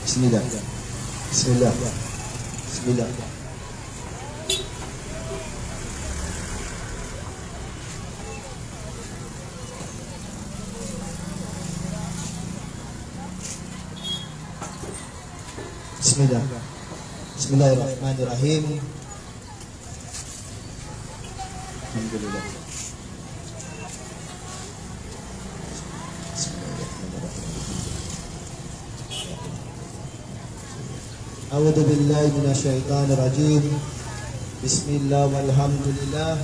Bismillah. Bismillah. Bismillah. Bismillah. Bismillahirrahmanirrahim. Alhamdulillah. A'udzu billahi minasyaitonir rajim. Bismillah walhamdulillah.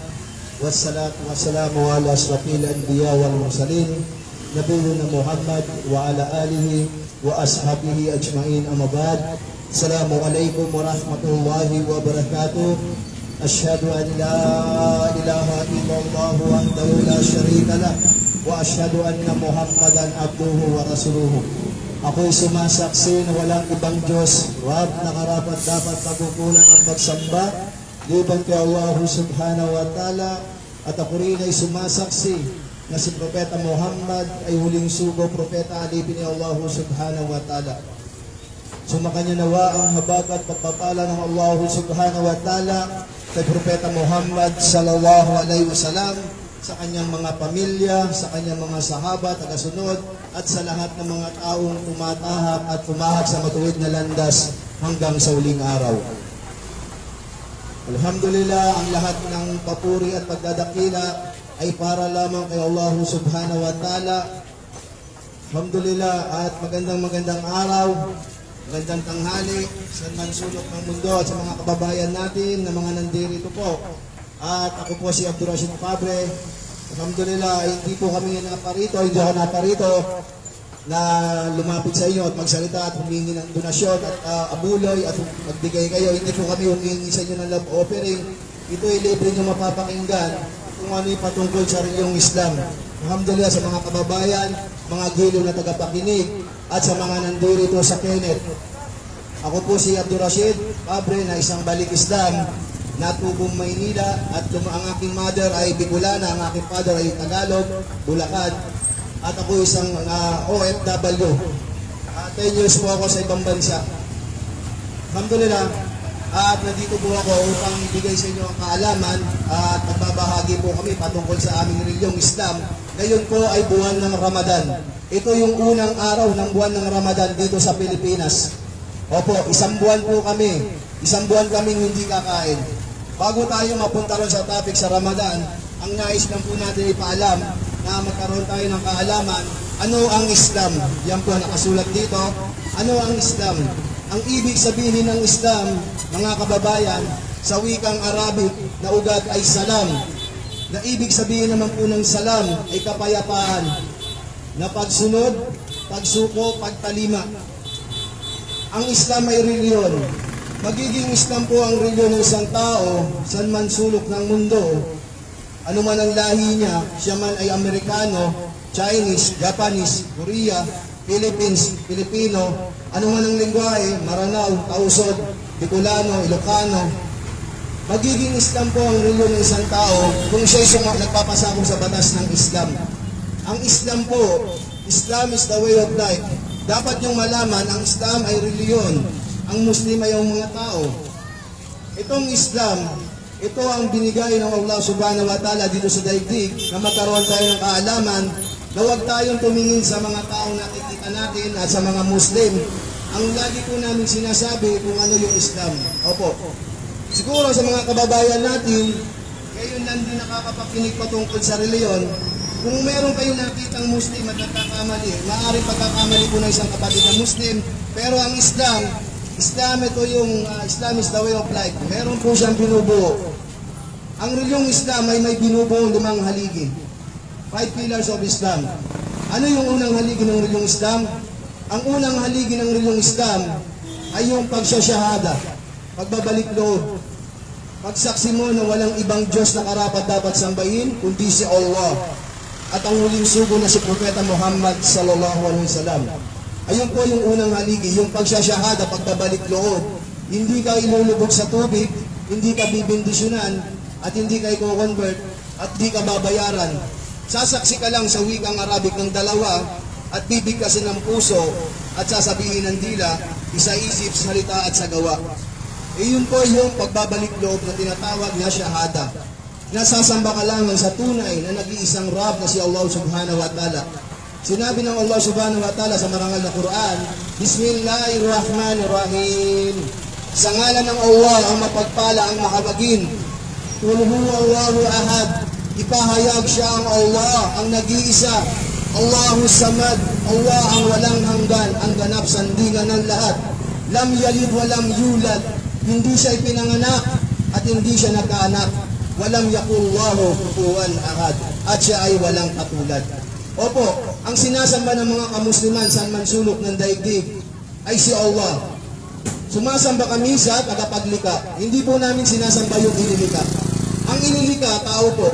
Wassalatu wassalamu ala asyrafil anbiya wal mursalin nabiyina Muhammad wa ala alihi wa ashabihi ajmain, amma ba'd. Assalamualaikum warahmatullahi wabarakatuh. Asyhadu an la ilaha illallah wahdahu la syarika lah wa asyhadu anna Muhammadan abduhu wa rasuluhu. Ako'y sumasaksi na walang ibang Diyos, Rab, na karapat dapat pagkukulan ang pagsamba, liban kay Allah subhanahu wa ta'ala, at ako rin ay sumasaksi na si Propeta Muhammad ay huling sugo, Propeta alipin ni Allah subhanahu wa ta'ala. Sumakanya nawa ang habag at pagpapala ng Allah subhanahu wa ta'ala kay Propeta Muhammad sallallahu alaihi wasallam, sa kanyang mga pamilya, sa kanyang mga sahaba, tagasunod, at sa lahat ng mga taong tumatahak at tumahak sa matuwid na landas hanggang sa huling araw. Alhamdulillah, ang lahat ng papuri at pagdadakila ay para lamang kay Allah subhanahu wa ta'ala. Alhamdulillah, at magandang araw, magandang tanghali sa mansulok ng mundo at sa mga kababayan natin na mga nandirito po. At ako po si Abdul Rashid Fabre. Alhamdulillah, hindi po kami naparito, hindi ako naparito na lumapit sa inyo at magsalita at humingi ng donasyon at abuloy at magbigay kayo. Hindi po kami humingi sa inyo ng love offering. Ito ay libre nyo mapapakinggan kung ano yung patungkol sa reliyong Islam. Alhamdulillah sa mga kababayan, mga giliw na tagapakinig at sa mga nandito sa Kenneth. Ako po si Abdul Rashid Fabre na isang balik Islam, natubong Maynila, at ang aking mother ay Bicolana, ang aking father ay Tagalog, Bulacan, at ako isang OFW. 10 years po ako sa ibang bansa. Alhamdulillah, at nandito po ako upang ibigay sa inyo ang kaalaman at magbabahagi po kami patungkol sa aming reliyong Islam. Ngayon po ay buwan ng Ramadan. Ito yung unang araw ng buwan ng Ramadan dito sa Pilipinas. Opo, isang buwan po kami. Isang buwan kaming hindi kakain. Bago tayo mapunta ron sa topic sa Ramadan, ang nais lang po natin ipaalam na magkaroon tayo ng kaalaman, ano ang Islam? Yan po nakasulat dito. Ano ang Islam? Ang ibig sabihin ng Islam, mga kababayan, sa wikang Arabic na ugat ay salam. Na ibig sabihin naman po ng salam ay kapayapaan, na pagsunod, pagsuko, pagtalima. Ang Islam ay reliyon. Magiging Islam po ang reliyon ng isang tao saan man sulok ng mundo. Ano man ang lahi niya, siya man ay Amerikano, Chinese, Japanese, Korea, Philippines, Filipino, ano man ang lengguwahe, Maranao, Tausod, Bicolano, Ilocano. Magiging Islam po ang reliyon ng isang tao kung siya ay nagpapasakop sa batas ng Islam. Ang Islam po, Islam is the way of life. Dapat niyong malaman, ang Islam ay reliyon. Ang Muslim ay ang mga tao. Itong Islam, ito ang binigay ng Allah subhanahu wa ta'ala dito sa daigdig na magkaroon tayo ng kaalaman na huwag tayong tumingin sa mga taong nakikita natin at sa mga Muslim. Ang lagi po namin sinasabi kung ano yung Islam. Opo. Siguro sa mga kababayan natin, ngayon lang din nakakapakinig patungkol sa reliyon. Kung meron kayong nakitang Muslim at nagkakamali, maaaring pagkakamali po na isang kapatid na Muslim, pero ang Islam, ito yung Islam is the way of life. Meron po siyang binubuo. Ang reliyong Islam ay may binubuo 5 haligi. 5 pillars of Islam. Ano yung unang haligi ng reliyong Islam? Ang unang haligi ng reliyong Islam ay yung pagsasyahada, pagbabalik loob. Pagsaksi mo na walang ibang Diyos na karapat dapat sambahin kundi si Allah. At ang huling sugo na si Propeta Muhammad sallallahu alaihi wasallam. Ayun po yung unang haligi, yung pagsasyahada, pagbabalik loob. Hindi ka ilulubog sa tubig, hindi ka bibindisyonan, at hindi ka i-convert, at hindi ka babayaran. Sasaksi ka lang sa wikang Arabic ng dalawa, at bibigkasin ng puso, at sasabihin ng dila, isa-isip, salita at sa gawa. Yun po yung pagbabalik loob na tinatawag na shahada. Nasasamba ka lamang sa tunay na nag-iisang Rab na si Allah subhanahu wa ta'ala. Sinabi ng Allah subhanahu wa ta'ala sa marangal na Quran, Bismillahirrahmanirrahim. Sa ngalan ng Allah ang mapagpala, ang mahabagin. Qul huwa Allahu ahad. Ipahayag siya ang Allah, ang nag-iisa. Allahu samad. Allah ang walang hanggan, ang ganap sandigan ng lahat. Lam yalid wa lam yulad. Hindi siya ipinanganak at hindi siya nagkaanak. Walam yakullahu kufuwan ahad. At siya ay walang katulad. Opo, ang sinasamba ng mga kamusliman sa mansulok ng daigdig ay si Allah. Sumasamba kami sa tagapaglikha. Hindi po namin sinasamba yung inilikha. Ang inilikha, tao po.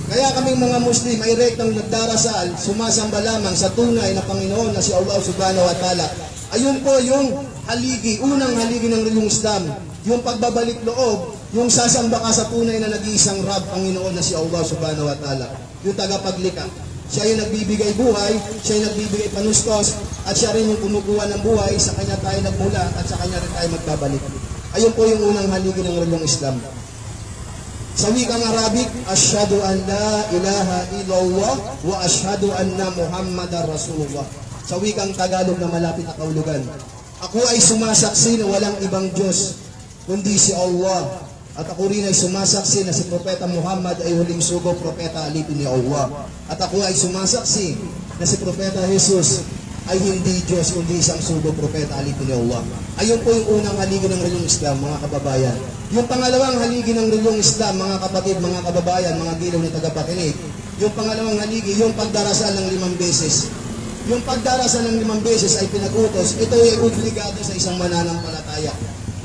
Kaya kaming mga Muslim ay rektang nagdarasal, sumasamba lamang sa tunay na Panginoon na si Allah subhanahu wa ta'ala. Ayun po yung haligi, unang haligi ng relong Islam. Yung pagbabalik loob, yung sasamba ka sa tunay na nag-iisang Rab, Panginoon na si Allah subhanahu wa ta'ala. Yung tagapaglikha. Siya yung nagbibigay buhay, siya yung nagbibigay panustos, at siya rin yung kumukuha ng buhay, sa kanya tayo nagmula, at sa kanya rin tayo magbabalik. Ayun po yung unang haligi ng relong Islam. Sa wikang Arabic, Ashhadu an la ilaha illallah wa ashhadu anna Muhammadar Rasulullah. Sa wikang Tagalog na malapit na kaulugan, ako ay sumasaksi na walang ibang Diyos kundi si Allah. At ako rin ay sumasaksi na si Propeta Muhammad ay huling sugo, propeta alipin ni Allah. At ako ay sumasaksi na si Propeta Jesus ay hindi Diyos kundi isang sugo, propeta alipin ni Allah. Ayun po yung unang haligi ng relong Islam, mga kababayan. Yung pangalawang haligi ng relong Islam, mga kapatid, mga kababayan, mga gilaw na tagapakinig, yung pangalawang haligi, yung pagdarasal ng 5 beses. Yung pagdarasal ng 5 beses ay pinag-utos, ito ay obligado sa isang mananampalataya.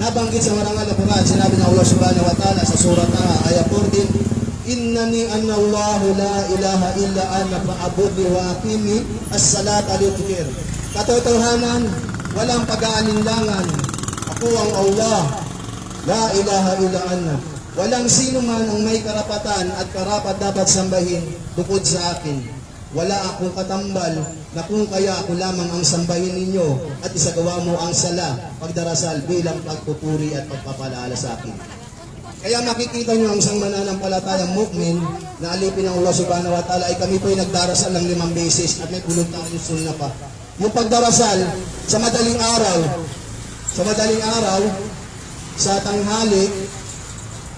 Nabanggit sa marangal na Quran, sinabi ng Allah subhanahu wa ta'ala sa surah Taha, ayat 14, Innani anna Allahu la ilaha illa ana fa'abudni wa aqimi as-salata li-dhikr. Katotohanan, walang pag-aalinlangan. Ako ang Allah, la ilaha illa ana. Walang sino man ang may karapatan at karapat dapat sambahin bukod sa akin. Wala akong katambal na kung kaya ako lamang ang sambahin ninyo at isagawa mo ang sala, pagdarasal bilang pagpupuri at pagpapalaala sa akin. Kaya makikita nyo ang isang mananampalatayang mu'min na alipin ng Allah subhanahu wa ta'ala ay kami po ay nagdarasal ng 5 beses at may voluntaryong sunna pa. Yung pagdarasal sa madaling araw, sa tanghali,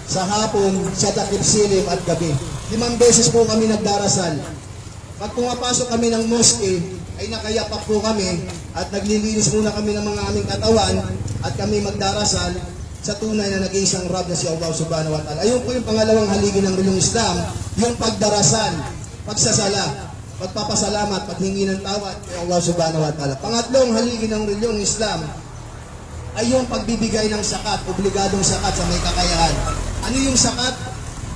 sa hapon, sa takip silim at gabi. 5 beses po kami nagdarasal. Pag pumapasok kami ng mosque, ay nakayapak po kami at naglilinis muna kami ng mga aming katawan at kami magdarasal sa tunay na nag-iisang Rab na si Allah subhanahu wa ta'ala. Ayun po yung pangalawang haligi ng relong Islam, yung pagdarasal, pagsasala, pagpapasalamat, paghingi ng tawad kay Allah subhanahu wa ta'ala. Pangatlong haligi ng relong Islam ay yung pagbibigay ng zakat, obligadong zakat sa may kakayahan. Ano yung zakat?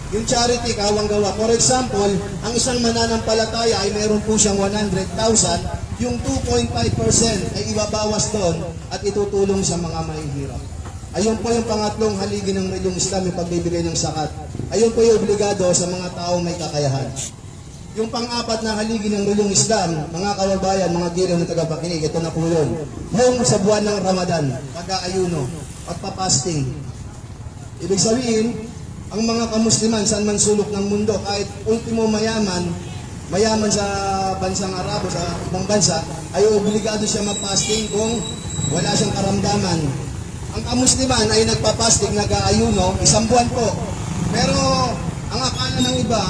Yung charity, kawang gawa. For example, ang isang mananampalataya ay mayroon po siyang 100,000, yung 2.5% ay ibabawas doon at itutulong sa mga mahihirap. Ayun po yung pangatlong haligi ng relong Islam, yung pagbibigay ng zakat. Ayun po yung obligado sa mga taong may kakayahan. Yung pang-apat na haligi ng relong Islam, mga kababayan, mga gilaw na tagapakinig, ito na po yun. Yung sa buwan ng Ramadan, pag-aayuno, pagpapasting. Ibig sabihin, ang mga kamusliman saan man sulok ng mundo, kahit ultimo mayaman sa bansang Arabo, sa ibang bansa, ay obligado siya mag-fasting kung wala siyang karamdaman. Ang kamusliman ay nagpapasting, nag-aayuno, 1 buwan po. Pero ang akala ng iba,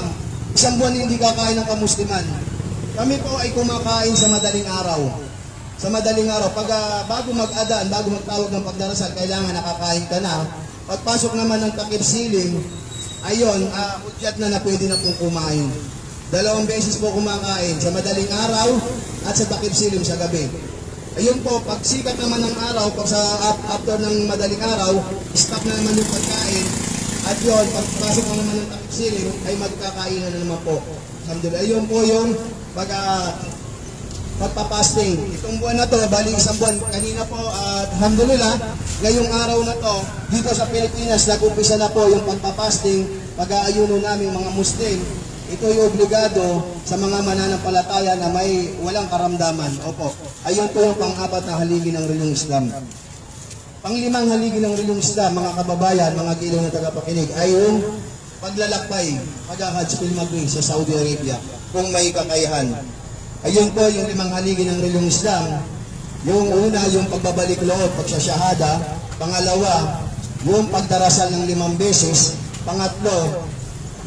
1 buwan hindi kakain ng kamusliman. Kami po ay kumakain sa madaling araw. Sa madaling araw, pag bago mag-adan, bago magtawag ng pagdarasal, kailangan nakakain ka na. Pagpasok naman ng takip siling, ayun, hudyat na pwede na pong kumain. 2 beses po kumakain, sa madaling araw at sa takip silim sa gabi. Ayun po, pag sikat naman ng araw, pag sa after ng madaling araw, stop na naman yung pagkain. At yun, pagpasok naman ng takip siling, ay magkakainan na naman po. Alhamdulillah, ayun po yung pagpapasting. Itong buwan na to, bali 1 buwan kanina po, at alhamdulillah, ngayong araw na to, dito sa Pilipinas, nag-umpisa na po yung pagpapasting, pag-aayuno namin mga Muslim. ito'y obligado sa mga mananampalataya na may walang karamdaman. Opo, ayun po yung pang-apat na haligi ng reliyong Islam. Panglimang haligi ng reliyong Islam, mga kababayan, mga giliw na tagapakinig, ay yung paglalakbay, pag-Hajj pilgrimage sa Saudi Arabia, kung may kakayahan. Ayun po yung limang haligi ng reliyong Islam. Yung una, yung pagbabalik loob, pagsasyahada. Pangalawa, yung pagdarasal ng 5 beses. Pangatlo,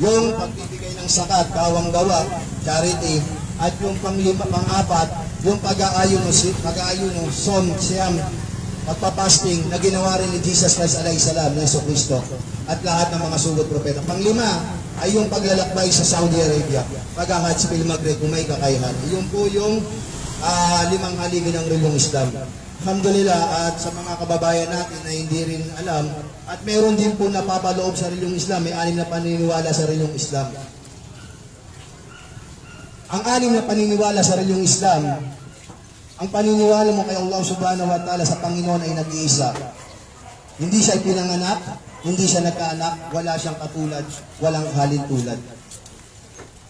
yung pagbibigay ng sakat, kawang gawa, charity. At yung pang-apat, yung pag-aayuno, som, siyam, pagpapasting na ginawa rin ni Jesus Christ alayhi salam na Yesu Kristo at lahat ng mga sugod propeta. Panglima ay yung paglalakbay sa Saudi Arabia, pag-Hajj pilgrimage kung may kakayahan. Yun po yung limang haligi ng reliyong Islam. Alhamdulillah, at sa mga kababayan natin na hindi rin alam, at meron din po napapaloob sa reliyong Islam, may 6 na paniniwala sa reliyong Islam. Ang 6 na paniniwala sa reliyong Islam, ang paniniwala mo kay Allah subhanahu wa ta'ala sa Panginoon ay nag-iisa. Hindi siya pinanganak, hindi siya nagkaanak, wala siyang katulad, walang halin tulad.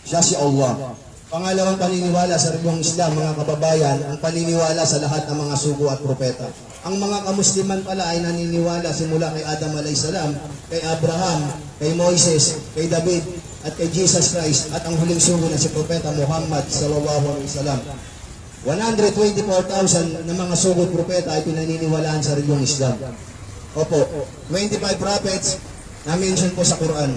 Siya si Allah. Pangalawang paniniwala sa reliyong Islam, mga kababayan, ang paniniwala sa lahat ng mga sugo at propeta. Ang mga kamusliman pala ay naniniwala simula kay Adam alayhisalam, kay Abraham, kay Moises, kay David, at kay Jesus Christ, at ang huling sugo na si Propeta Muhammad sallallahu alaihi wasallam. 124,000 na mga sugo at propeta ay pinaniniwalaan sa reliyong Islam. Opo, 25 prophets na mention po sa Quran.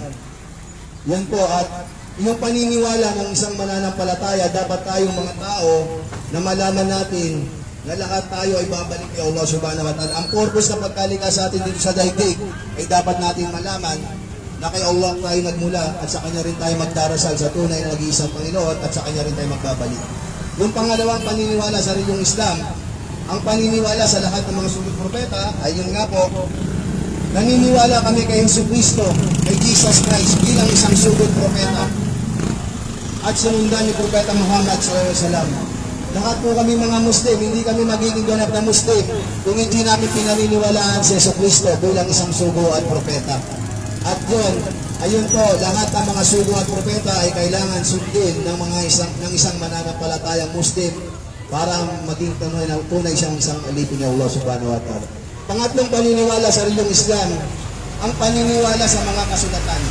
Yan po, at yung paniniwala ng isang mananampalataya, dapat tayong mga tao na malaman natin na lahat tayo ay babalik kay Allah subhanahu wa ta'ala. Ang purpose ng pagkalikha sa atin dito sa daigdig ay dapat natin malaman na kay Allah tayo nagmula at sa Kanya rin tayo magdarasal sa tunay na nag-iisang Panginoon at sa Kanya rin tayo magbabalik. Yung pangalawang paniniwala sa reliyong Islam, ang paniniwala sa lahat ng mga sugod propeta ay yun nga po, naniniwala kami kay Yesu Kristo, kay Jesus Christ bilang isang sugod propeta at sinundan ni Propeta Muhammad SAW. Lahat po kami mga Muslim, hindi kami magiging ganap na Muslim kung hindi namin pinaniniwalaan si Yesu Kristo bilang isang sugo at propeta. At yun, ayun po, lahat ng mga sugo at propeta ay kailangan sundin ng isang mananampalatayang Muslim para maging tunay siyang isang alipin ni Allah subhanahu wa ta'ala. Pangatlong paniniwala sa reliyong Islam, ang paniniwala sa mga kasulatan,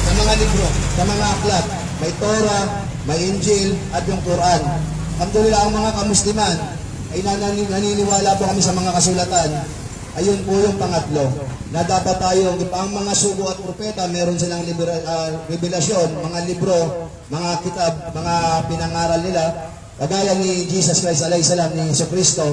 sa mga libro, sa mga aklat. May Torah, may Injil, at yung Quran. Alhamdulillah, ang mga kamusliman ay naniniwala po kami sa mga kasulatan. Ayun po yung pangatlo, na dapat tayo, ang mga sugo at propeta, meron silang revelasyon, mga libro, mga kitab, mga pinangaral nila. Kagaya ni Jesus Christ alayhi salam, ni Yesu Kristo,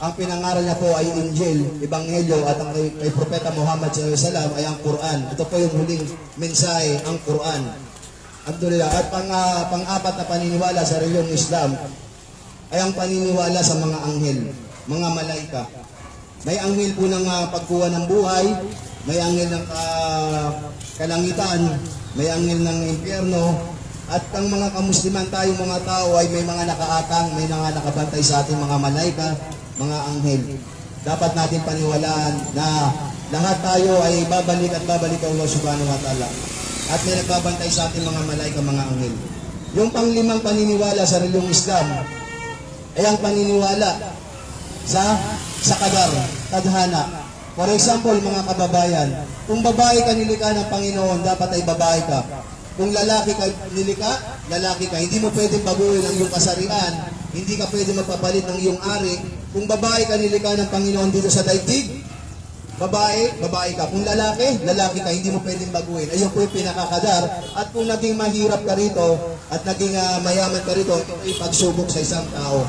ang pinangaral niya po ay Injil, Ebanghelyo, at ang kay Propeta Muhammad SAW ay ang Quran. Ito po yung huling mensahe, ang Quran. Alhamdulillah. At pang-apat na paniniwala sa reliyong Islam ay ang paniniwala sa mga anghel, mga malaika. May anghel po ng pagkuha ng buhay, may anghel ng kalangitan, may anghel ng impyerno, at ang mga kamusliman tayong mga tao ay may mga nakaatang, may mga nakabantay sa ating mga malaika, mga anghel. Dapat natin paniwalaan na lahat tayo ay babalik at babalik kay Allah subhanahu wa ta'ala. At may nagbabantay sa ating mga malaika, mga anghel. Yung panglimang paniniwala sa reliyong Islam ay ang paniniwala sa kadar, tadhana. For example, mga kababayan, kung babae ka nilikha ng Panginoon, dapat ay babae ka. Kung lalaki ka nilikha, lalaki ka. Hindi mo pwedeng baguhin ang iyong kasarian, hindi ka pwedeng magpapalit ng iyong ari. Kung babae ka nilikha ng Panginoon dito sa daigdig, babae, babae ka. Kung lalaki, lalaki ka. Hindi mo pwedeng baguhin. Ayun po yung pinakakadar. At kung naging mahirap ka rito at naging mayaman ka rito, ito ay pagsubok sa isang tao.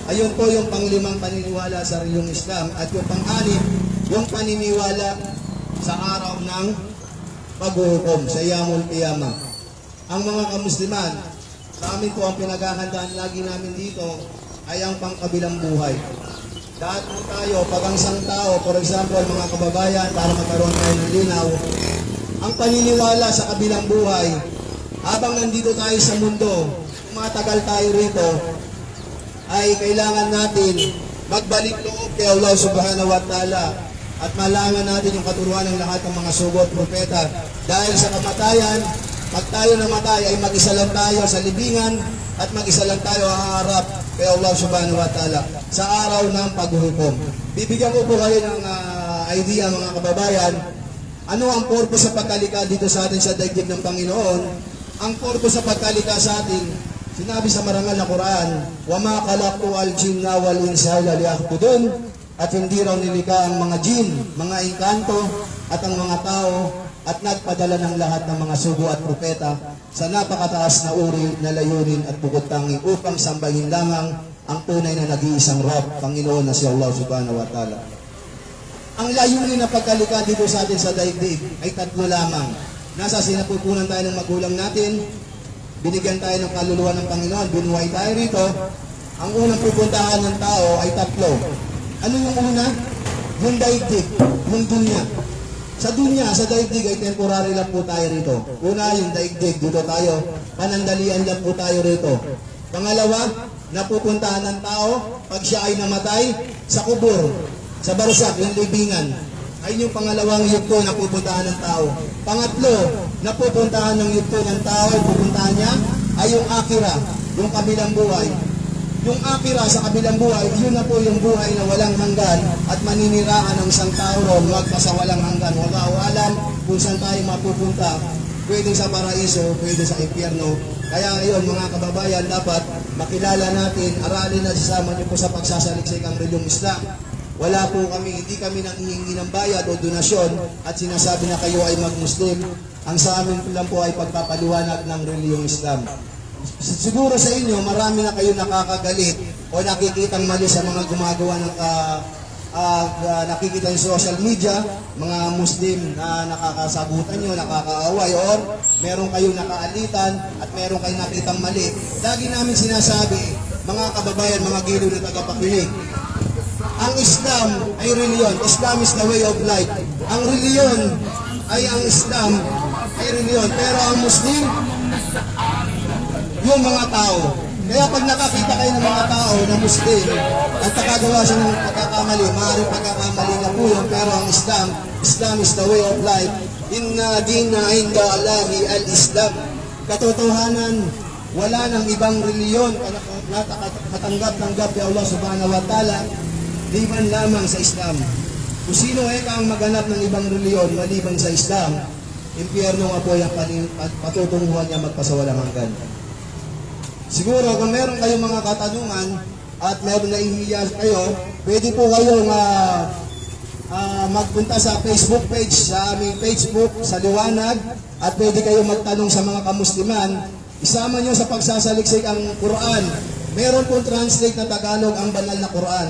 Ayun po yung panglimang paniniwala sa reliyong Islam. At yung pang-anim, yung paniniwala sa araw ng paghuhukom, sa Yawmul Qiyamah. Ang mga kamusliman, sa amin po ang pinaghahandaan lagi namin dito ay ang pangkabilang buhay. Lahat po tayo, pag ang isang tao, for example, mga kababayan, para magkaroon tayo ng linaw, ang paniniwala sa kabilang buhay, habang nandito tayo sa mundo, matagal tayo rito, ay kailangan natin magbalik loob kay Allah subhanahu wa ta'ala at malaman natin yung katuruan ng lahat ng mga sugo at propeta. Dahil sa kamatayan, Pag tayo namatay ay mag-isa lang tayo sa libingan at mag-isa lang tayo haharap kay Allah subhanahu wa ta'ala sa araw ng paghuhukom. Bibigyan ko po kayo ng idea mga kababayan, ano ang purpose sa pagkalika dito sa atin sa daigdig ng Panginoon. Ang purpose sa pagkalika sa atin, sinabi sa marangal na Quran, وَمَا خَلَقْتُ الْجِنَّ وَالْإِنسَ إِلَّا لِيَعْبُدُونِ, at hindi raw nilikha ang mga jin, mga engkanto, at ang mga tao, at nagpadala ng lahat ng mga sugo at propeta sa napakataas na uri na layunin at bukod tanging upang sambahin lamang ang tunay na nag-iisang Rabb, Panginoon na si Allah subhanahu wa ta'ala. Ang layunin na pagkalika dito sa atin sa daigdig ay tatlo lamang. Nasa sinapupunan tayo ng magulang natin, binigyan tayo ng kaluluwa ng Panginoon, binuhay tayo rito. Ang unang pupuntahan ng tao ay tatlo. Ano yung una? Yung daigdig, yung dunya. Sa dunya, sa daigdig ay temporary lang po tayo rito. Una, yung daigdig, dito tayo. Panandalian lang po tayo rito. Pangalawa, napupuntahan ng tao pag siya ay namatay sa kubur, sa barusak, yung libingan. Ay yung pangalawang yugto na pupuntahan ng tao. Pangatlo, napupuntahan ng yugto ng tao, pupuntahan niya ay yung akira, yung kabilang buhay. Yung akira sa kabilang buhay, yun na po yung buhay na walang hanggan at maniniraan ng isang tao ron, magpasawalang hanggan. Wala alam kung saan tayo mapupunta. Pwede sa paraiso, pwede sa impyerno. Kaya ngayon mga kababayan, dapat makilala natin, aralin na sasama niyo po sa pagsasaliksik ang reliyong Islam. Wala po kami, hindi kami nanghihingi ng bayad o donasyon at sinasabi na kayo ay mag-Muslim. Ang sa amin lang po ay pagpapaliwanag ng reliyong Islam. Siguro sa inyo, marami na kayo nakakagalit o nakikitang mali sa mga gumagawa ng nakikita sa social media, mga Muslim na nakakasagutan nyo, nakakaaway, or meron kayong nakaalitan at meron kayong nakitang mali. Lagi namin sinasabi, mga kababayan, mga giliw na tagapakinig, ang Islam ay reliyon. Islam is the way of life. Ang reliyon ay ang Islam ay reliyon. Pero ang Muslim, yung mga tao. Kaya pag nakakita kayo ng mga tao na Muslim at nakagawa siya ng pagkakamali, maaaring pagkakamali na po yun, pero ang Islam is the way of life. Inna dina inda Allahi al-Islam. Katotohanan, wala nang ibang reliyon na katanggap-tanggap ni Allah subhanahu wa ta'ala liban lamang sa Islam. Kung sino ay ang maghanap ng ibang reliyon maliban sa Islam, impyerno nga po yung patutunguhan niya magpasawalang hanggan. Siguro kung meron kayong mga katanungan at meron na ihiya kayo, pwede po kayong magpunta sa Facebook page, sa aming Facebook, sa Liwanag, at pwede kayong magtanong sa mga kamusliman. Isama nyo sa pagsasaliksik ang Quran. Meron pong translate na Tagalog ang banal na Quran.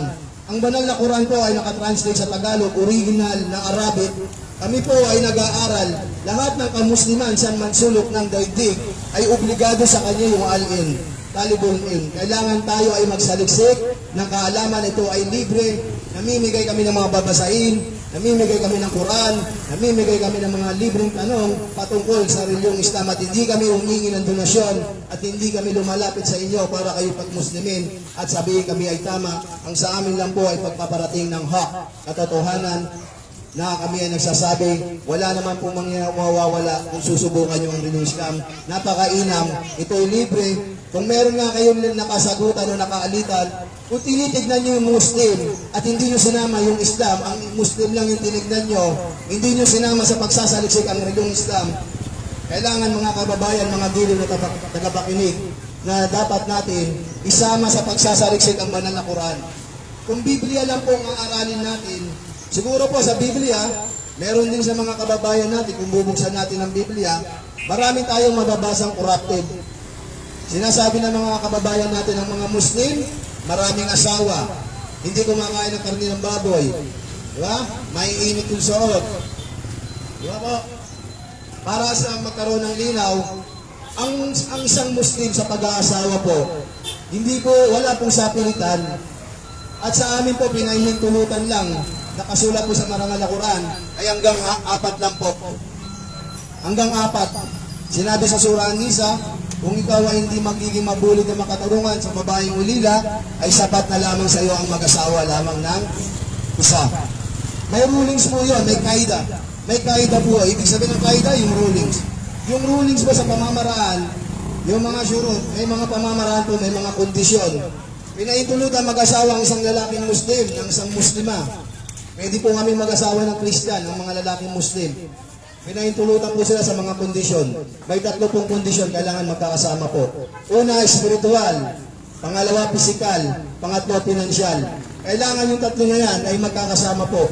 Ang banal na Quran po ay nakatranslate sa Tagalog, original na Arabic. Kami po ay nag-aaral. Lahat ng kamusliman sa mansulok ng daigdig ay obligado sa kanya yung al-in, talibul ilm. Kailangan tayo ay magsaliksik ng kaalaman. Ito ay libre. Namimigay kami ng mga babasahin, namimigay kami ng Quran, namimigay kami ng mga libreng tanong patungkol sa reliyong Islam, at hindi kami humingi ng donasyon at hindi kami lumalapit sa inyo para kayo pagmuslimin at sabihin kami ay tama. Ang sa amin lang po ay pagpaparating ng hak, katotohanan, na kami ay nagsasabi, wala naman pong mawawala kung susubukan nyo ang reliyong Islam. Napakainam, ito ay libre. Kung meron nga kayong nakasagutan o nakaalitan, kung tinitignan nyo yung Muslim at hindi nyo sinama yung Islam, ang Muslim lang yung tinignan nyo, hindi nyo sinama sa pagsasaliksik ang reliyong Islam, kailangan mga kababayan, mga giliw na tagapakinig, na dapat natin isama sa pagsasaliksik ang banal na Quran. Kung Biblia lang po ang aralin natin, siguro po sa Biblia, meron din sa mga kababayan natin, kung bubuksan natin ang Biblia, marami tayong mababasang corrupted. Sinasabi ng mga kababayan natin, ang mga Muslim, maraming asawa, hindi kumakain ng karne ng baboy. Diba? May init yung suot. Diba po? Para sa magkaroon ng linaw, ang isang Muslim sa pag-aasawa po, hindi po, wala pong sapilitan. At sa amin po, pinahihintulutan lang, nakasulat po sa marangal na Quran, ay hanggang 4 lang po. Hanggang 4. Sinabi sa Surah An-Nisa, kung ikaw ay hindi magiging mabulit na makatarungan sa babaeng ulila, ay sapat na lamang sa iyo ang mag-asawa lamang ng isa. May rulings po yun, may kaida. May kaida po. Ibig sabihin ng kaida, yung rulings. yung rulings po sa pamamaraan, yung mga syurut, may mga pamamaraan po, may mga kondisyon. Pinaintulutan mag-asawa ang isang lalaking Muslim ng isang Muslima. Pwede po kami mag-asawa ng Christian, ng mga lalaking Muslim. Pinaintulutan po sila sa mga kondisyon. May 3 pong kondisyon kailangan magkakasama po. Una, spiritual. Pangalawa, physical. Pangatlo, pinansyal. Kailangan yung 3 na yan ay magkakasama po.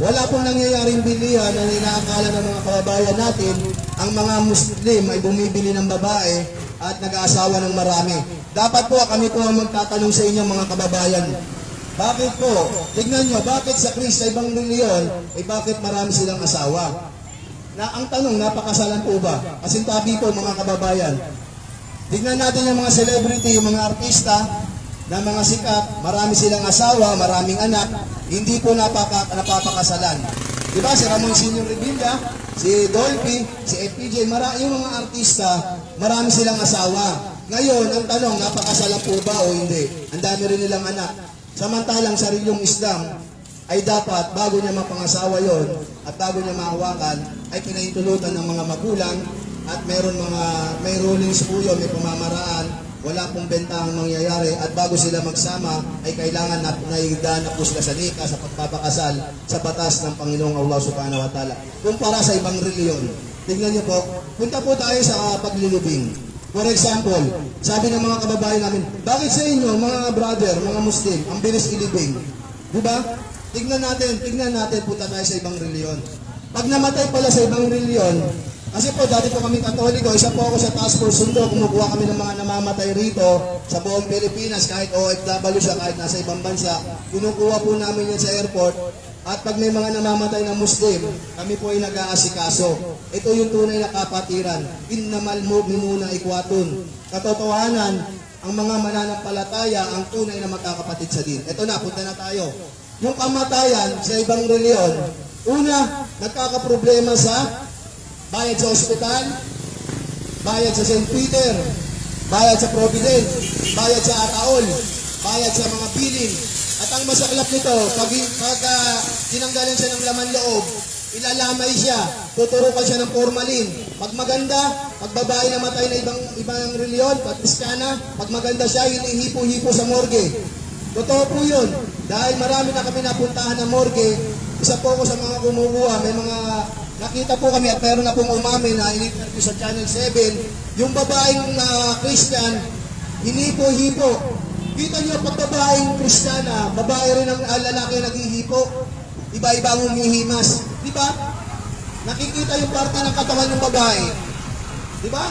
Wala pong nangyayaring bilihan na inaakala ng mga kababayan natin ang mga Muslim ay bumibili ng babae at nag-aasawa ng marami. Dapat po kami po ang magtatanong sa inyo mga kababayan. Bakit po? Tignan nyo, bakit sa Kristo sa ibang reliyon, bakit marami silang asawa? Ang tanong, napakasalan po ba? Kasintabi po mga kababayan. Tignan natin yung mga celebrity, yung mga artista, na mga sikat, marami silang asawa, maraming anak, hindi po napapakasalan. Diba si Ramon Senior Revilla, si Dolphy, si FPJ, yung mga artista, marami silang asawa. Ngayon, ang tanong, napakasalan po ba o hindi? Ang dami rin nilang anak. Samantalang sa reliyong Islam, ay dapat bago niya mapangasawa yon at bago niya mahawakan, ay pinaintulutan ng mga magulang at may rulings po yun, may pamamaraan, wala pong bentang mangyayari at bago sila magsama ay kailangan na naigdaan na po sila sa nikah, sa pagpapakasal sa batas ng Panginoong Allah Subhanahu wa Ta'ala. Kumpara sa ibang reliyon, tingnan niyo po, punta po tayo sa paglilibing. For example, sabi ng mga kababayan namin, bakit sa inyo mga brother, mga Muslim, ang bilis ilibing? Diba? Tignan natin, punta tayo sa ibang reliyon. Pag namatay pala sa ibang reliyon, kasi po, dati po kami Katoliko, isa po ako sa task force sundo, kumukuha kami ng mga namamatay rito sa buong Pilipinas, kahit OFW siya, kahit nasa ibang bansa, kinukuha po namin yan sa airport, at pag may mga namamatay na Muslim, kami po ay nag-aasikaso. Ito yung tunay na kapatiran, innamal mu'minuna ikhwatun. Katotohanan, ang mga mananampalataya, ang tunay na magkakapatid sa din. Ito na, punta na tayo. Yung kamatayan sa ibang reliyon, una, nagkakaproblema sa bayad sa ospital, bayad sa St. Peter, bayad sa Providence, bayad sa Ataol, bayad sa mga billing. At ang masaklap nito, pag tinanggalan siya ng laman loob, ilalamay siya, tuturukan siya ng formalin. Pag maganda, pag babae namatay na ibang reliyon, pag Kristiyana, pag maganda siya, hinihipo-hipo sa morgue. Totoo po yun. Dahil marami na kami napuntahan na morgue, isa po ako sa mga kumukuha, may mga nakita po kami at meron na pong umamin na in-interview sa Channel 7, yung babaeng Christian, hinipo-hipo. Kita niyo, pag babaeng Kristiyana, babae rin ang lalaki naghihipo. Iba-iba ang humihimas. Di ba? Nakikita yung parte ng katawan ng babae. Di ba?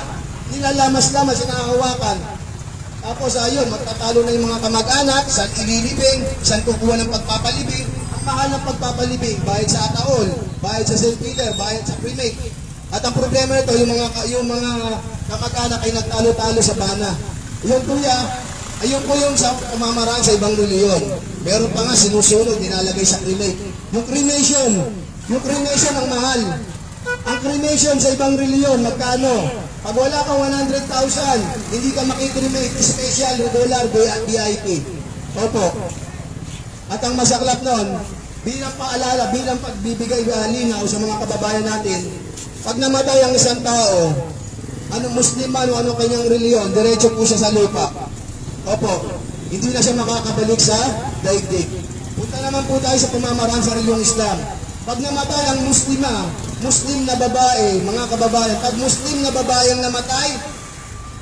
Nilalamas-lamas, sinakahawakan. Tapos ayun, magtatalo na yung mga kamag-anak, saan ililibing, saan kukuha ng pagpapalibing. Ang mahal ng pagpapalibing, bayad sa Ataol, bayad sa St. Peter, bayad sa Primate. At ang problema nito, yung mga kamag-anak ay nagtalo-talo sa bana. Yung kuya, ayun po yung sa pamamaraan sa ibang reliyon. Meron pa nga sinusunod, dinalagay sa cremate. Yung cremation ang mahal. Ang cremation sa ibang reliyon, magkano? Pag wala kang 100,000, hindi ka makikremate, special, regular, VIP. Opo. At ang masaklap nun, bilang paalala, bilang pagbibigay linaw sa mga kababayan natin, pag namatay ang isang tao, anong Muslim man o anong kanyang reliyon, diretso po siya sa lupa. Opo. Hindi na siya makakabalik sa daigdig. Punta naman po tayo sa pamamaraan sa reliyong Islam. Pag namatay ang Muslim na babae, mga kababayan, pag Muslim na babae ang namatay,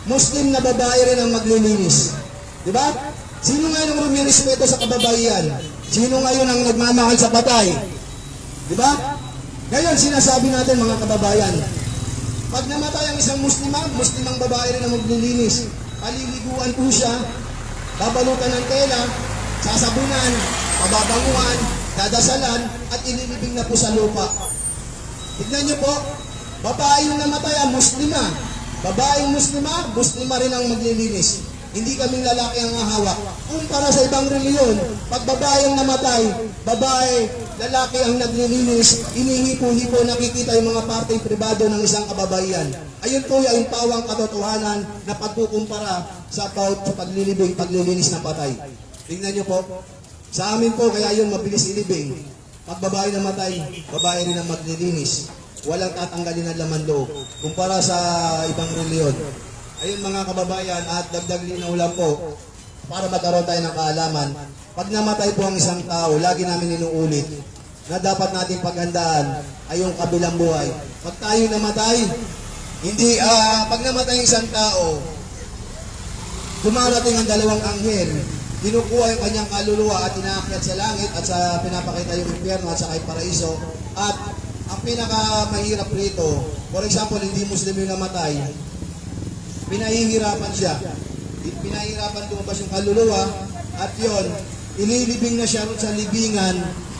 Muslim na babae rin ang maglilinis. Diba? Sino ngayon ang rumirespeto sa kababaihan? Sino ngayon ang nagmamahal sa patay? Diba? Ngayon, sinasabi natin mga kababayan, pag namatay ang isang Muslimang babae rin ang maglilinis. Paliliguan po siya, babalutan ng tela, sasabunan, pababanguan, dadasalan, at ililibing na po sa lupa. Tignan niyo po, babae yung namatay ang Muslima. Babaeng Muslima rin ang maglilinis. Hindi kaming lalaki ang hawak. Kung para sa ibang reliyon, pag babae ang namatay, babae, lalaki ang naglilinis, inihipo-hipo, nakikita yung mga parteng pribado ng isang kababaihan. Ayun po yung pawang katotohanan na pagkukumpara sa paglilinis na patay. Tingnan niyo po, sa amin po, kaya yun mabilis ilibing. Pag babae namatay, babae rin ang maglilinis. walang tatanggalin ng laman loob kumpara sa ibang reliyon. Ayun mga kababayan, at dagdag linaw lang po para magkaroon tayo ng kaalaman. Pag namatay po ang isang tao, lagi namin inuulit na dapat natin paghandaan ay yung kabilang buhay. Pag tayo namatay, hindi, pag namatay ang isang tao, dumarating ang dalawang anghel, kinukuha yung kanyang kaluluwa at inaakyat sa langit at sa pinapakita yung impyerno at sa kay paraiso. At ang pinakamahirap rito, for example, hindi Muslim yung namatay, pinahihirapan siya. Pinahihirapan lumabas yung kaluluwa at yon, ililibing na siya sa libingan.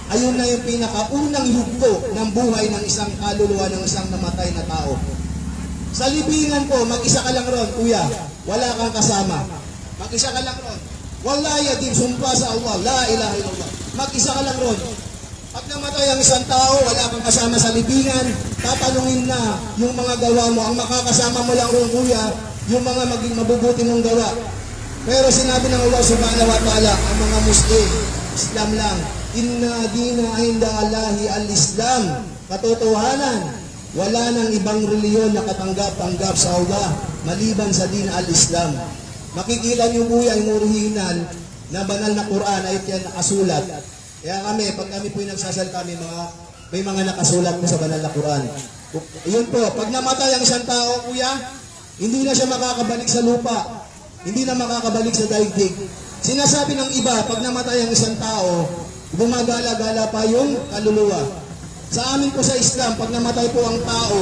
Ayun na yung pinakaunang yugto ng buhay ng isang kaluluwa ng isang namatay na tao. Sa libingan po, mag-isa ka lang ron, kuya. Wala kang kasama. Mag-isa ka lang ron. Wallahi din, sumpa sa Allah. La ilaha illallah. Mag-isa ka lang ron. Pag namatay ang isang tao, wala kang kasama sa libingan, tatanungin na yung mga gawa mo. Ang makakasama mo lang ron, kuya, yung mga maging mabubuti mong gawa. Pero sinabi ng Allah subhanahu wa ta'ala, ang mga Muslim, Islam lang. Inna dina inda Allahi al-Islam. Katotohanan, wala nang ibang reliyon na katanggap-tanggap sa Allah maliban sa din al-Islam. Makikita niyo po yung original na banal na Quran ay yan nakasulat. Kaya kami, pag kami po yung nagsasalita, may mga nakasulat po sa banal na Quran. Yun po, pag namatay ang isang tao, kuya, hindi na siya makakabalik sa lupa. Hindi na makakabalik sa daigdig. Sinasabi ng iba, pag namatay ang isang tao, gumagala-gala pa yung kaluluwa. Sa amin po sa Islam, pag namatay po ang tao,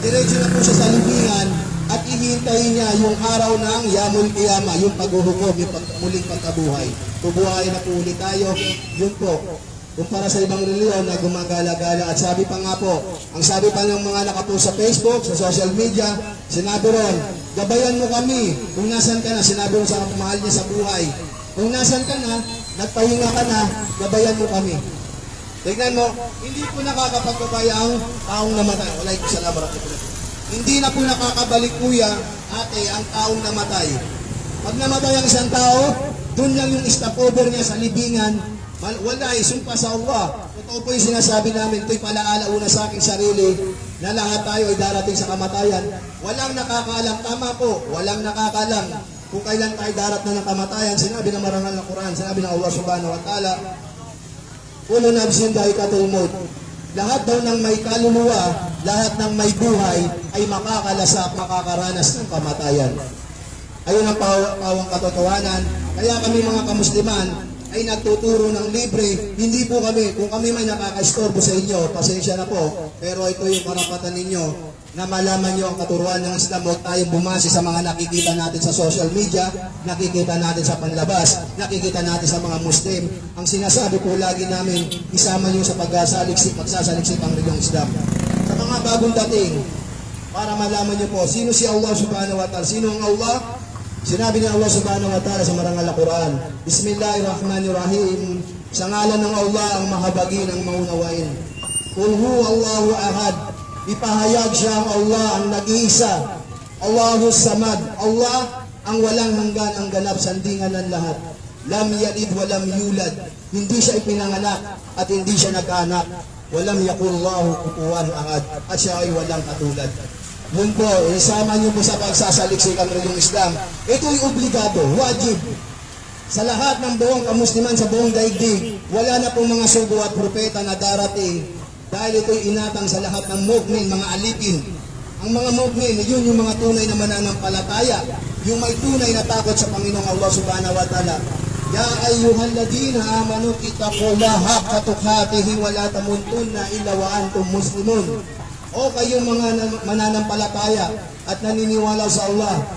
diretso na po siya sa libingan at ihintay niya yung araw ng Yamul Qiyamah, yung paghuhukom, yung muling pagkabuhay. Bubuhay na po ulit tayo. Yun po. Kumpara sa ibang reliyon na gumagala-gala. At sabi pa nga po, ang sabi pa ng mga nakapost sa Facebook, sa social media, sinabi ron, gabayan mo kami kung nasan ka na. Sinabi ron sa mahal niya sa buhay. Kung nasan ka na, nagpahinga ka na, gabayan mo kami. Tignan mo, hindi po nakakapagbabaya ang taong namatay. Walay ko salamat. Hindi na po nakakabalik, kuya, ate, ang taong namatay. Pag namatay ang isang tao, dun lang yung stopover niya sa libingan. Wala, sumpa sa Allah. Totoo po yung sinasabi namin, ito'y palaalauna sa aking sarili na lahat tayo ay darating sa kamatayan. Walang nakakaalam, tama po, walang nakakaalam kung kailan tayo darat na ng kamatayan. Sinabi ng marangal na Quran, sinabi ng Allah subhanahu wa ta'ala, Kullu nafsin dha'iqatul maut. Lahat daw ng may kaluluwa, lahat ng may buhay ay makakalasak, makakaranas ng kamatayan. Ayun ang pawang katotohanan. Kaya kami mga kamusliman ay nagtuturo ng libre. Hindi po kami, kung kami may nakaka-istorbo sa inyo, pasensya na po. Pero ito yung karapatan ninyo na malaman nyo ang katuruan ng Islam. Huwag tayong bumasi sa mga nakikita natin sa social media, nakikita natin sa panlabas, nakikita natin sa mga Muslim. Ang sinasabi po lagi namin, isama nyo sa pagsasaliksik ang religyong Islam. Sa mga bagong dating, para malaman nyo po, sino si Allah subhanahu wa ta'ala? Sino ang Allah? Sinabi ni Allah subhanahu wa ta'ala sa marangal na Quran, Bismillahirrahmanirrahim, sa ngalan ng Allah ang mahabagin, ang maunawain. Qul hu Allahu ahad, ipahayag siya ang Allah ang nag-iisa. Allahu samad, Allah ang walang hanggan, ang ganap, sandingan ng lahat. Lam yalid walam yulad, hindi siya ipinanganak at hindi siya nagkaanak. Walam yakullahu kufuwan ahad, at siya ay walang katulad. Yun po, isama niyo po sa pagsasaliksik ang religyong Islam. Ito'y obligado, wajib. Sa lahat ng buong kamusliman sa buong daigdig, wala na pong mga sugo at propeta na darating dahil ito'y inatang sa lahat ng mu'min, mga alipin. Ang mga mu'min, yun yung mga tunay na mananampalataya, yung may tunay na takot sa Panginoong Allah subhanahu wa ta'ala. Ya ayyuhalladina amanu ittaqullaha haqqa tuqatih wa la tamutunna illa wa antum muslimun. O kayong mga mananampalataya at naniniwala sa Allah,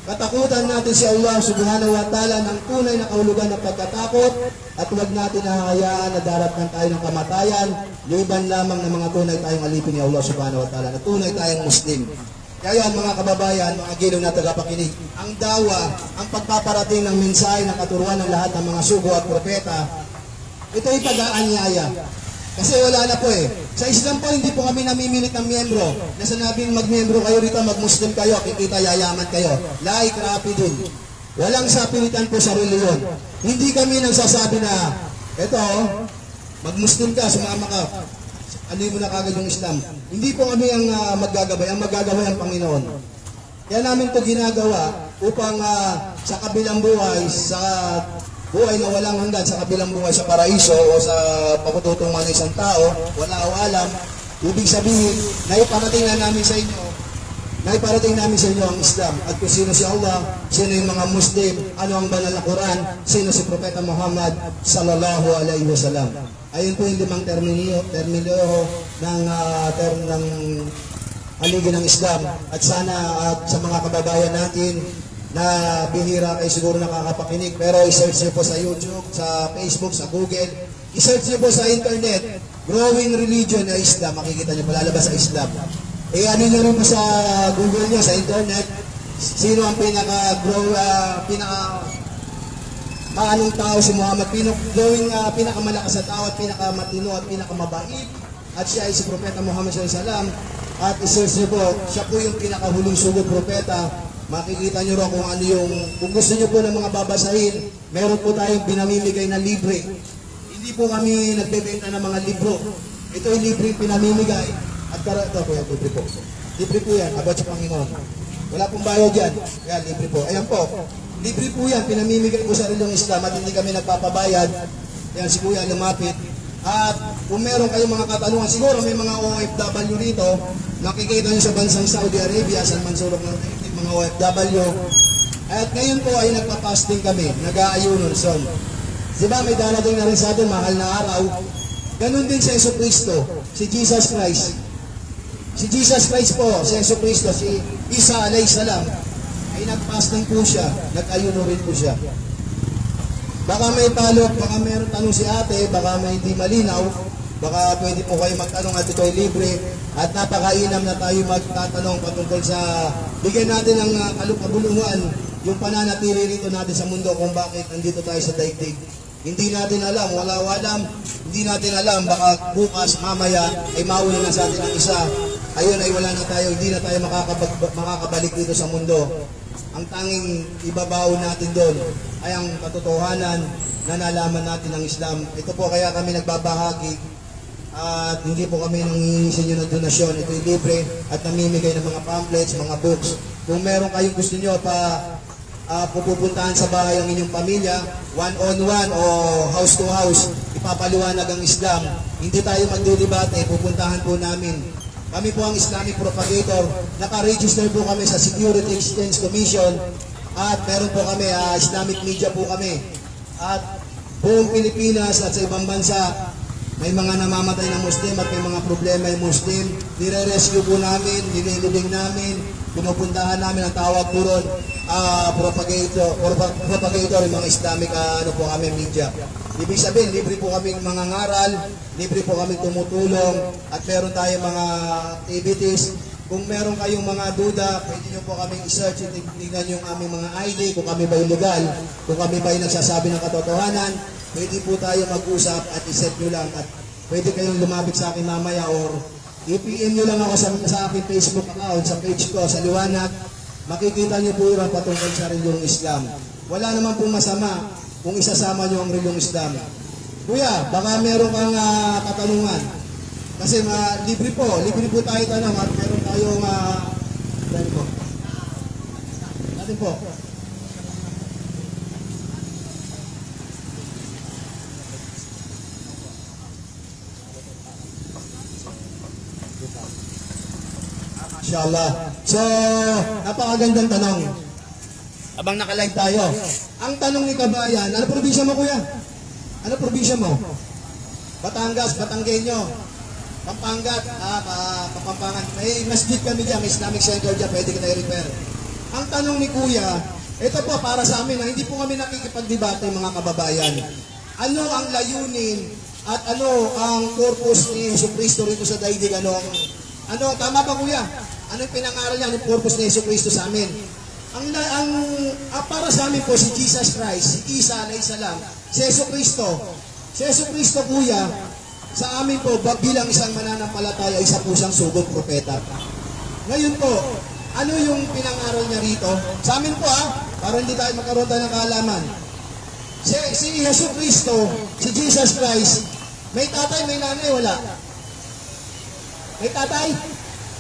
katakutan natin si Allah subhanahu wa ta'ala ng tunay na kahulugan ng pagkatakot at huwag natin nahahayaan na daratan tayo ng kamatayan, liban lamang ng mga tunay tayong alipin ni Allah subhanahu wa ta'ala, na tunay tayong Muslim. Kaya mga kababayan, mga giliw na tagapakinig, ang dawa, ang pagpaparating ng mensahe ng katuruan ng lahat ng mga sugo at propeta, ito'y pag-aanyaya. Kasi wala na po eh. Sa Islam po, hindi po kami namimilit ng miyembro. Na sinabing mag-miyembro kayo rito, mag-Muslim kayo, kikita yayaman kayo. Laik rapidun. Walang sapilitan po sa reliyon. Hindi kami nagsasabi na, eto, mag-Muslim ka, sumama ka. ano mo na kagad yung Islam. Hindi po kami ang maggagabay, ang maggagabay ang Panginoon. Kaya namin to ginagawa upang sa kabilang buhay, sa buhay na walang hanggan, sa kabilang buhay sa paraiso o sa pagtutungan ng isang tao, wala o alam, ibig sabihin, naiparating na namin sa inyo ang Islam. At kung sino si Allah, sino yung mga Muslim, ano ang banal na Quran, sino si Propeta Muhammad sallallahu alaihi wasallam. Ayun po yung 5 termino ng haligi ng Islam. At sana sa mga kababayan natin na bihira kayo siguro nakakapakinig, pero i-search niyo po sa YouTube, sa Facebook, sa Google, i-search niyo po sa internet, growing religion na Islam, makikita niyo po, lalabas sa Islam. Ano nyo rin po sa Google nyo, sa internet, sino ang maanong tao si Muhammad, pinakamalakas na tao at pinakamatino at pinakamabait, at siya ay si Propeta Muhammad SAW. At i-search nyo po, siya po yung pinakahuling sugod propeta. Makikita nyo rin kung ano yung, kung gusto nyo po ng mga babasahin, meron po tayong pinamimigay na libre. Hindi po kami nagbebenta ng mga libro. Ito yung libre pinamimigay. At ito po yan, libre po. Libre po yan, about sa Panginoon. Wala pong bayad yan. Kaya libre po. Ayan po, libre po yan, pinamimigay po sa religyong Islam at hindi kami nagpapabayad. Yan, si Kuya lumapit. At kung meron kayong mga katanungan, siguro may mga OFW rito, nakikita nyo sa bansang Saudi Arabia, saan man sulok ng mga OFW. At ngayon po ay nagpa-fasting kami, nag-aayunon. So, diba may darating na rin sa atin, mahal na araw. Ganun din si Yesu Cristo, si Jesus Christ. Si Jesus Christ po, si Yesu Cristo, si Isa alayhi salam, ay nag-fasting po siya, nag-ayuno rin po siya. Baka may talok, baka mayroong tanong si ate, baka may hindi malinaw, baka pwede po kayo magtanong at ito ay libre. At napakainam na tayo magtatanong patungkol sa bigyan natin ng kabuluhan, yung pananatili rito natin sa mundo kung bakit nandito tayo sa daigdig. Hindi natin alam, hindi natin alam, baka bukas, mamaya, ay mauna na sa atin ang isa. Ayun ay wala na tayo, hindi na tayo makakabalik dito sa mundo. Ang tanging ibabaw natin doon ay ang katotohanan na nalaman natin ng Islam. Ito po kaya kami nagbabahagi at hindi po kami nangihingi sa inyo ng donasyon. Ito ay libre at namimigay ng mga pamphlets, mga books. Kung meron kayong gusto nyo pupuntahan sa bahay ang inyong pamilya, one-on-one o house-to-house, ipapaliwanag ang Islam. Hindi tayo magdidebate, pupuntahan po namin. Kami po ang Islamic Propagator, naka-register po kami sa Security Exchange Commission at meron po kami, Islamic media po kami. At buong Pilipinas at sa ibang bansa, may mga namamatay ng Muslim at may mga problema yung Muslim. Nire-rescue po namin, nililibing namin, pinupuntahan namin ang tawag po ron, propagator, yung mga Islamic po kami media. Ibig sabihin, libre po kaming mga ngaral, libre po kaming tumutulong, at meron tayong mga activities. Kung meron kayong mga duda, pwede nyo po kaming i-search, tingnan yung aming mga ID, kung kami ba legal, kung kami ba nagsasabi ng katotohanan, pwede po tayo mag-usap at i-set nyo lang, at pwede kayong lumapit sa akin mamaya or i-PM nyo lang ako sa aking Facebook account, sa page ko, sa Liwanag. Makikita nyo po yung patungkol sa religyong Islam. Wala naman pong masama kung isasama nyo ang religyong Islam. Kuya, baka meron kang katanungan. Kasi libre po tayo tanong at meron tayong natin po. Inshallah. So, napakagandang tanong. Abang nakalive tayo. Ang tanong ni Kabayan, ano probinsya mo kuya? Ano probinsya mo? Batangas, Batanggenyo, Pampangat, Kapampangan. May masjid kami dyan, may Islamic Center dyan, pwede kita i-refer. Ang tanong ni kuya, ito po para sa amin, hindi po kami nakikipagdebate mga kababayan. Ano ang layunin at ano ang purpose ni Jesucristo rito sa daigdig? Tama ba kuya? Ano yung pinangaral niya? Ano yung purpose ni Jesucristo sa amin? Para sa amin po si Jesus Christ, si Isa alayhi salam, si Jesucristo. Si Jesucristo kuya, sa amin po bilang isang mananampalataya, isa po siyang sugod propeta. Ngayon po, ano yung pinangaral niya rito? Sa amin po para hindi tayo magkaroon tayo ng kaalaman. Si Jesucristo, si Jesus Christ, may tatay, may nanay, wala. May tatay?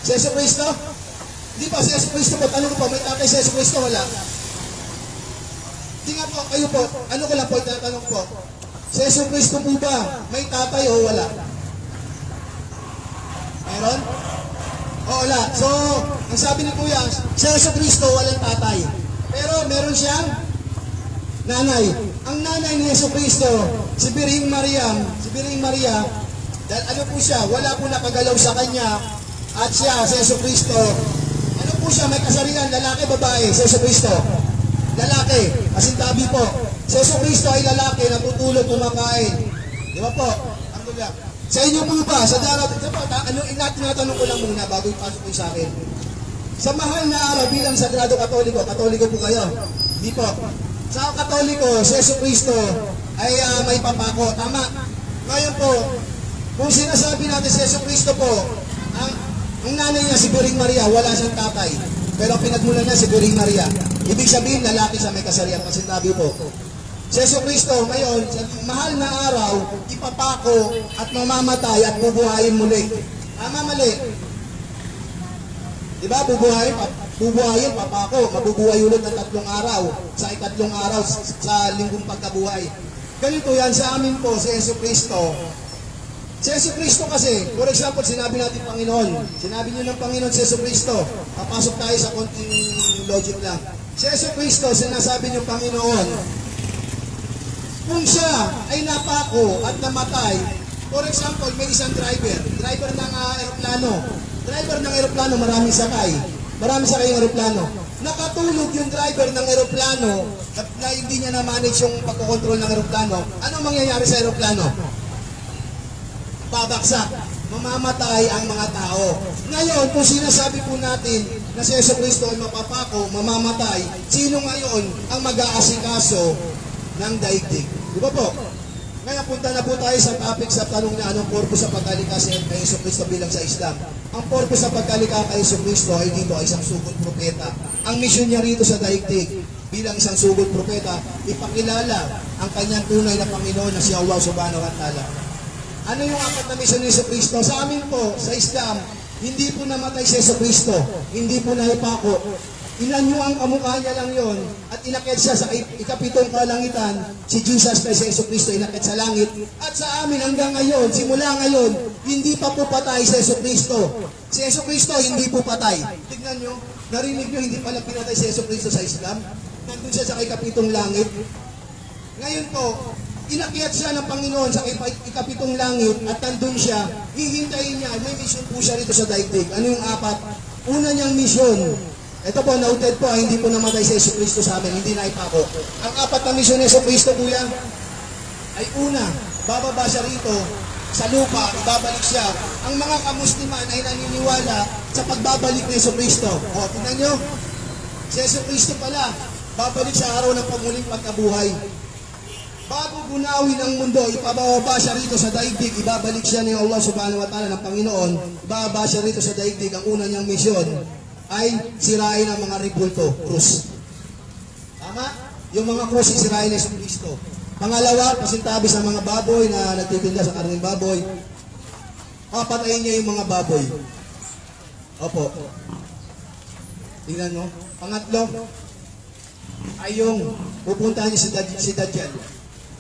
Si Yesu Cristo? Di ba si Yesu Cristo po, tanong ko po, may tatay si Yesu Cristo? Wala. Di nga po, kayo po, ano ko lang po, tinatanong po, si Yesu Cristo po ba, may tatay o wala? Meron? O wala. So, ang sabi ni Kuya, si Yesu Cristo walang tatay. Pero meron siyang nanay. Ang nanay ni Yesu Cristo, si Birhing Maria, dahil ano po siya, wala po nakagalaw sa kanya, at siya, si Yesu Cristo, ano po siya, may kasarian, lalaki, babae, si Yesu Cristo. Lalaki, asintabi po. Si Yesu Cristo ay lalaki, natutulog, kumakain. Di ba po? Alhamdulillah. Sa inyo po ba, sa darating, tinatanong ko lang muna bago ipasok ko sa akin. Sa mahal na araw bilang Sagrado Katoliko po kayo? Di po. Sa Katoliko, si Yesu Cristo ay may papako. Tama. Ngayon po, kung sinasabi natin si Yesu Cristo po, ang nanay niya si Birhing Maria, wala siyang tatay. Pero pinagmulan niya si Birhing Maria. Ibig sabihin, lalaki sa may kasarian. Kasi sabi po, si Yesu Cristo ngayon, sa mahal na araw, ipapako at mamamatay at bubuhayin muli. Tama, mali. Diba, bubuhayin, papako, mabubuhay ulit ng 3 araw, sa ikatlong araw, sa linggong pagkabuhay. Ganito yan sa amin po, si Yesu Cristo. Si Yesu Cristo kasi, for example, sinabi natin Panginoon, sinabi niyo ng Panginoon si Yesu Cristo, papasok tayo sa konting logic lang. Si Yesu Cristo, sinasabi niyo Panginoon, kung siya ay napako at namatay, for example, may isang driver ng aeroplano, maraming sakay yung aeroplano. Nakatulog yung driver ng aeroplano na hindi niya na-manage yung pagkokontrol ng aeroplano. Anong mangyayari sa aeroplano? Babaksak. Mamamatay ang mga tao. Ngayon, kung sinasabi po natin na si Yesu Cristo ay mapapako, mamamatay, sino ngayon ang mag-aasikaso ng daigdig? Di ba po? Ngayon, punta na po tayo sa topic sa tanong na anong purpose sa pagkalika kay Yesu Cristo bilang sa Islam. Ang purpose sa pagkalika kay Yesu Cristo ay dito ay isang sugod propeta. Ang misyon niya rito sa daigdig bilang isang sugod propeta, ipakilala ang kanyang tunay na Panginoon na si Allah Subhanahu wa Ta'ala. Ano yung 4 na misyon ni Yesu Cristo? Sa amin po, sa Islam, hindi po namatay si Yesu Cristo, hindi po naipako. Inanyuang kamukha niya lang yon at inakit siya sa ikapitong kalangitan, si Jesus Christ, si Yesu Cristo, inakit sa langit. At sa amin hanggang ngayon, simula ngayon, hindi pa po patay si Yesu Cristo. Si Yesu Cristo hindi po patay. Tignan nyo, narinig nyo, hindi pala pinatay si Yesu Cristo sa Islam. Nandun siya sa ikapitong langit. Ngayon po, inakyat siya ng Panginoon sa ikapitong langit at nandun siya, hihintayin niya, may mission po siya rito sa daigdig. Ano yung 4? Una niyang mission, ito po, noted po, hindi po namatay si Yesu Cristo sa amin, hindi naipako. Ang 4 na mission ni Yesu Cristo po yan, ay una, bababa siya rito, sa lupa, ibabalik siya. Ang mga kamusliman ay naniniwala sa pagbabalik ni Yesu Cristo. O, tingnan nyo, si Yesu Cristo pala, babalik sa araw ng pamuling pagkabuhay. Bago gunawin ang mundo, ipababa siya rito sa daigdig, ibabalik siya ni Allah Subhanahu wa Ta'ala ng Panginoon, ibababa siya rito sa daigdig, ang una niyang misyon ay sirain ang mga ribulto, krus. Tama? Yung mga krus, sirain ni Yesu Cristo. Pangalawa, pasintabi sa mga baboy na nagtitinda sa karning baboy, papatayin niya yung mga baboy. Opo. Tingnan mo. Pangatlo, ay yung pupuntahan niya si Dajjal.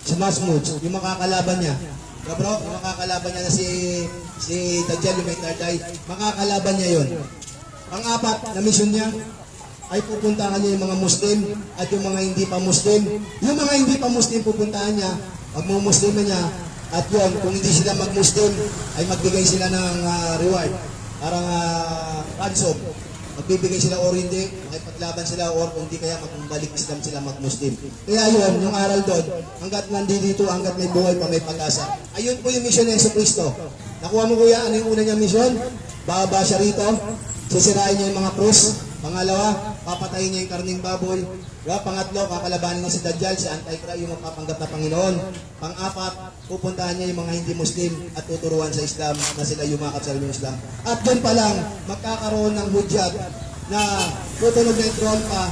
Si Masmud, yung makakalaban niya. Bro, yung makakalaban niya na si Dajjal, yung may third eye, makakalaban niya yon. Ang 4 na mission niya ay pupuntahan niya yung mga Muslim at yung mga hindi pa Muslim. Yung mga hindi pa Muslim pupuntahan niya, magmumuslim na niya, at yun, kung hindi sila mag-Muslim, ay magbigay sila ng reward, parang ransom. Magbibigay sila or hindi, makipaglaban sila or kung hindi kaya magbalik Islam sila mag-Muslim. Kaya yun, yung aral doon, hanggat nandito, hanggat may buhay pa, may pag-asa. Ayun po yung mission ng Yesu Cristo. Nakuha mo kuya, ano yung una niyang mission? Bababa siya rito, sisirain niya yung mga krus. Pangalawa, papatayin niya yung karning baboy. Pangatlo, kakalabanin niya si Dajjal, si Antichrist, yung mapapanggap na Panginoon. Pang-4, pupuntahan niya yung mga hindi Muslim at tuturuan sa Islam na sila yumakap sa Islam. At doon pa lang, magkakaroon ng hudyat na tutunog na yung trompa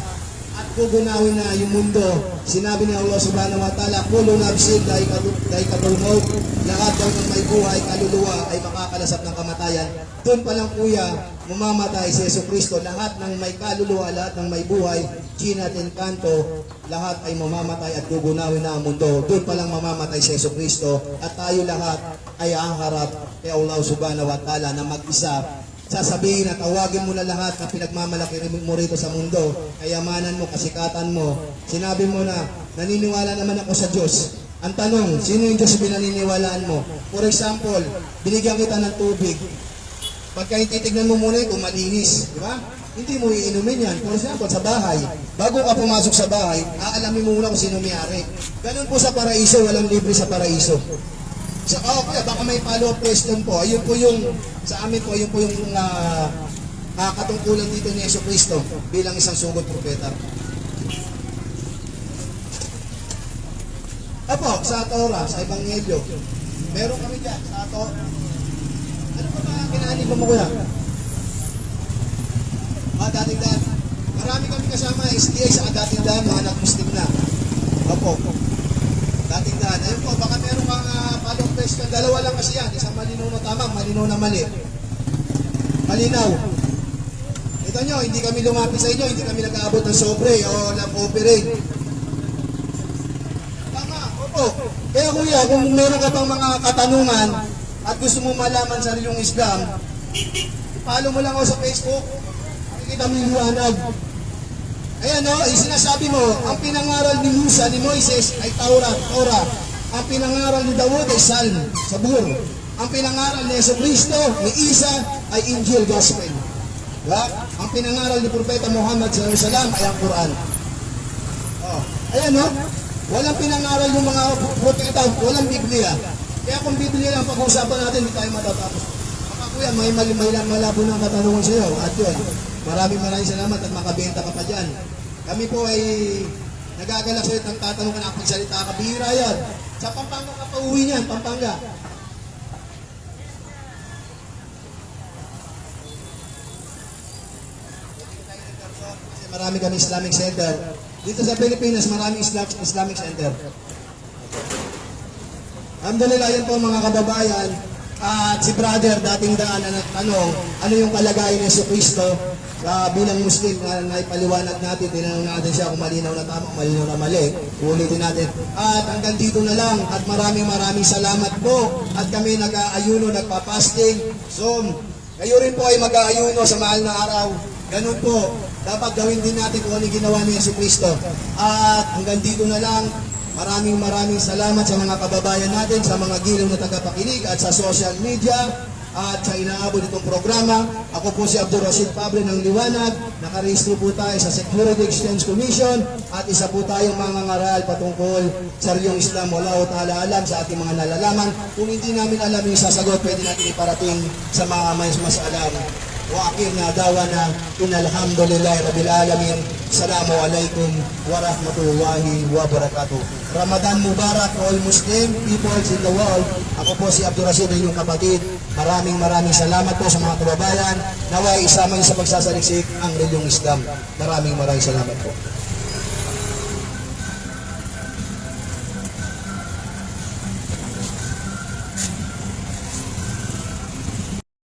at gugunawin na yung mundo. Sinabi ni Allah subhanahu wa ta'ala, kullu nafsin dha'iqatul maut, lahat daw ng may buhay, kaluluwa ay makakalasap ng kamatayan. Doon pa lang kuya, mamamatay si Yesu Kristo. Lahat ng may kaluluwa, lahat ng may buhay, China at Encanto, lahat ay mamamatay at gugunawin na ang mundo. Doon pa lang mamamatay si Yesu Kristo at tayo lahat ay haharap kay Allah subhanahu wa ta'ala na mag-isa. Sasabihin at tawagin mo na lahat na pinagmamalaki mo rito sa mundo, kayamanan mo, kasikatan mo. Sinabi mo na, naniniwala naman ako sa Diyos. Ang tanong, sino yung Diyos pinaniniwalaan mo? For example, binigyan kita ng tubig. Pagka titignan mo muna kung malinis, di ba? Hindi mo iinumin yan. For example, sa bahay, bago ka pumasok sa bahay, aalamin mo muna kung sino may-ari. Ganun po sa paraiso, walang libre sa paraiso. So, okay, baka may follow-up question po. Ayun po yung, sa amin po, ayun po yung katungkulan dito ni Yesu Kristo bilang isang sugod propeta. Apo, sa Torah, sa Ebanghelyo, meron kami dyan, sa Torah. Ano pa ba kinaanib mo kuya? Dating daan. Marami kami kasama SDA sa dating daan, mga nag-Muslim na. Apo. Dating daan. Ayun po, baka meron kang follow-up question. Dalawa lang kasi yan. Isang malinaw na tama, malinaw na mali. Malinaw. Ito nyo, hindi kami lumapit sa inyo, hindi kami nag-aabot ng sobre o nag-operate. Tama, opo. Kaya kuya, kung meron ka pang mga katanungan at gusto mo malaman sa yung Islam, follow mo lang ako sa Facebook. Makikita mo yung liwanag. Ayan o, sinasabi mo, ang pinangaral ni Musa, ni Moises ay Torah. Ang pinangaral ni Dawud ay Psalm, Sabur. Ang pinangaral ni Yesu Kristo, ni Isa ay Injil, Gospel. Diba? Ang pinangaral ni Propeta Muhammad sallallahu ay ang Quran. Oh. Ayan o, walang pinangaral yung mga propeta, walang Biblia. Kaya kung Biblia lang pag-uusapan natin, hindi tayo matatapos. Baka kuya, may malabo ng katanungan sa iyo. At yun, maraming salamat at makabenta ka pa dyan. Kami po ay nagagalak sa iyo ng tatanong ka na pagsalita ka. Bihira yan. Sa Pampanga ka pa uwi niyan, Pampanga. Kasi marami kami Islamic Center. Dito sa Pilipinas, marami Islamic Center. Alhamdulillah, yan po mga kababayan. At si brother, dating daan na nagtanong, ano yung kalagayan ni Yesu Kristo bilang Muslim na naipaliwanag natin, tinanong natin siya kung malinaw na tama, malinaw na mali. Ulitin natin. At hanggang dito na lang at maraming salamat po. At kami nag-aayuno, nagpa-fasting. So, kayo rin po ay mag-aayuno sa mahal na araw. Ganun po, dapat gawin din natin kung ano ginawa ni Yesu Kristo. At hanggang dito na lang. Maraming salamat sa mga kababayan natin, sa mga giliw na tagapakinig at sa social media at sa inaabot itong programa. Ako po si Abdul Rashid Fabre ng Liwanag. Nakarehistro po tayo sa Security Exchange Commission at isa po tayong mga ngaral patungkol sa riyong Islam. Wallahu ta'ala alam sa ating mga nalalaman. Kung hindi namin alam yung sasagot, pwede natin iparating sa mga mas alam. Wa akhirna dawana innalhamdulillahi rabbil alamin. Assalamualaikum warahmatullahi wabarakatuh. Ramadan Mubarak to all Muslim peoples in the world. Ako po si Abdul Rashid, inyong kapatid. Maraming salamat po sa mga kababayan. Naway isama niyo sa pagsasaliksik ang relyong Islam. Maraming salamat po.